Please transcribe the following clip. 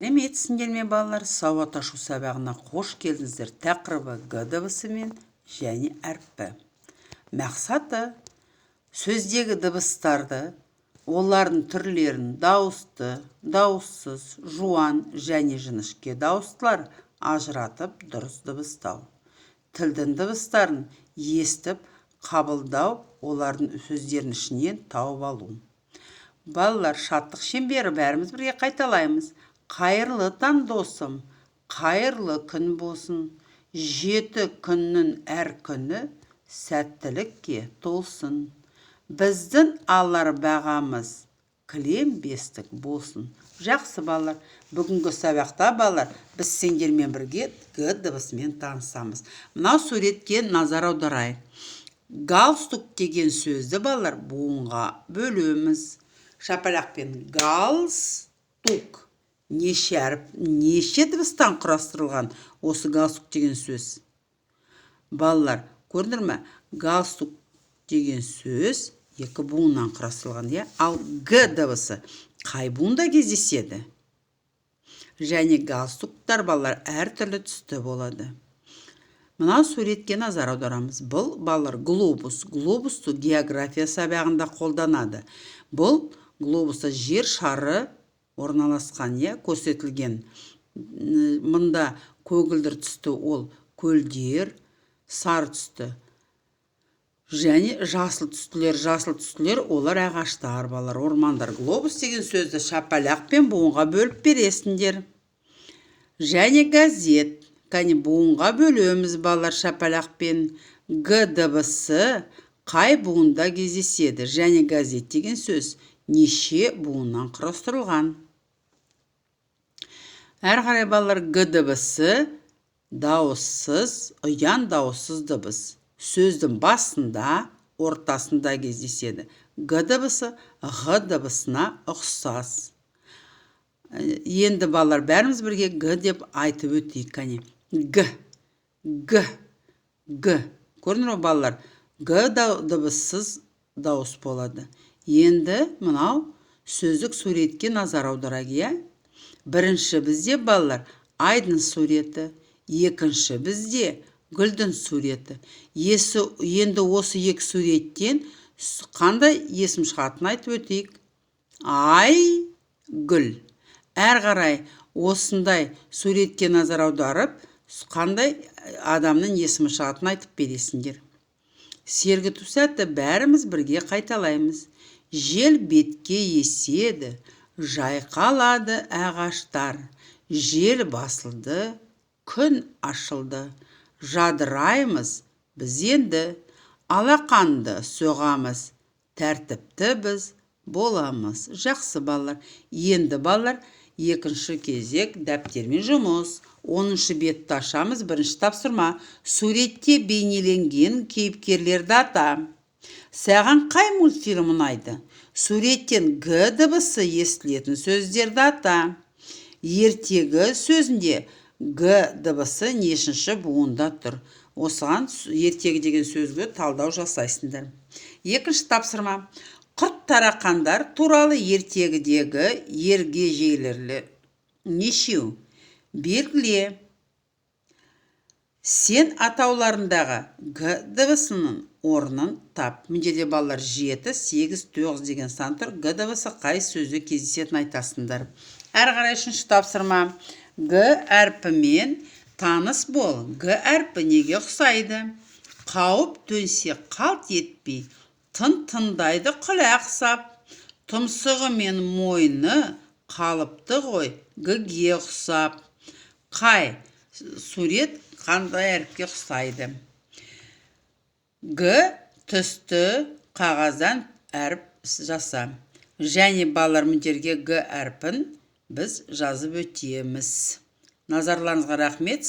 Сәлеметсіңдер ме балалар, сауат ашу сабағына қош келдіңіздер. Тақырыбы г дыбысы мен және әрпі. Мақсаты сөздегі дыбыстарды, олардың түрлерін дауысты, дауыссыз, жуан және жіңішке дауыстылар ажыратып дұрыс дыбыстау. Тілдің дыбыстарын естіп, қабылдау, олардың сөздердің ішінен тауып алу. Балалар, шаттық шеңбері бәріміз бірге қайталаймыз. Қайырлы таң досым, қайырлы күн болсын. 7 күннің әр күні сәттілікке толсын. Біздің алар бағамыз кілем бестік болсын. Жақсы балалар, бүгінгі сабақта балалар, біз сендермен бірге г дыбысымен танысамыз. Мынау суретке назар аударайық. Галстук деген сөзді балалар буынға бөлеміз. Шапалақпен галстук. Неше дыбыстан құрастырылған осы галстук деген сөз? Балалар, көрдіңдер ме? Галстук деген сөз 2 буыннан құрастырылған, ал г дыбысы қай буында кездеседі? Және галстуктар балалар әртүрлі түсті болады. Мынау суретке назар аударамыз. Бұл балалар глобус. Глобусты география сабағында қолданады. Бұл глобуста жер шары орналасқан, көрсетілген. Мұнда көгілдір түсті ол көлдер, сары түсті және жасыл түстілер олар ағаштар, балалар, ормандар. Глобус деген сөзді шапалақпен буынға бөліп бересіңдер. Және газет, буынға бөлеміз балалар шапалақпен. Г дыбысы қай буында кездеседі? Және газет деген сөз неше буыннан құрастырылған? Әр қарай балалар, г дыбысы дауыссыз, ұян дауыссыз дыбыс. Сөздің басында, ортасында кездеседі. Г дыбысы ғ дыбысына ұқсас. Енді балалар, бәріміз бірге г деп айтып өтейік. Г. Көрдіңдер ме балалар? Г дыбыссыз дауыс болады. Енді мынау сөздік суретке назар аударайық. Бірінші бізде балалар айдың суреті, екінші бізде гүлдің суреті. Енді осы 2 суреттен қандай есім шығатынын айтып өтейік. Ай, гүл. Әр қарай осындай суретке назар аударып, қандай адамның есімі шығатынын айтып бересіңдер. Сергіту сәтті бәріміз бірге қайталаймыз. Жел бетке еседі, жайқалады ағаштар. Жел басылды, күн ашылды. Жадыраймыз біз енді, алақанды соғамыз. Тәртіпті біз боламыз. Жақсы балалар. Енді балалар, екінші кезек дәптермен жұмыс. 10-шы бетті ашамыз. Бірінші тапсырма. Суретте бейнеленген кейіпкерлерді ата. Саған қай мультфильм ұнайды? Суреттен г дыбысы естілетін сөздерді ата. Ертегі сөзінде г дыбысы нешінші буында тұр? Осыған ертегі деген сөзге талдау жасайсыңдар. Екінші тапсырма. Құрт тарақандар туралы ертегідегі ергежейлерлер нешеу? Белгіле. Сен атауларындағы г дыбысының орнын тап. Міндетті балалар 7, 8, 9 деген сан тұр. Г дыбысы қай сөзде кездесетінін айтасыңдар. Әр қарай үшінші тапсырма. Г әрпімен таныс бол. Г әрпі неге ұқсайды? Қауіп төнсе қалт етпей, тындайды құлақ сап. Тұмсығы мен мойны қалыпты ғой, г-ге ұқсап. Қай сурет қандай әріпке ұқсайды? Г түсті қағаздан әріп жаса. Және балалар міндеттерге г әрпін біз жазып өтеміз. Назарларыңызға рахмет.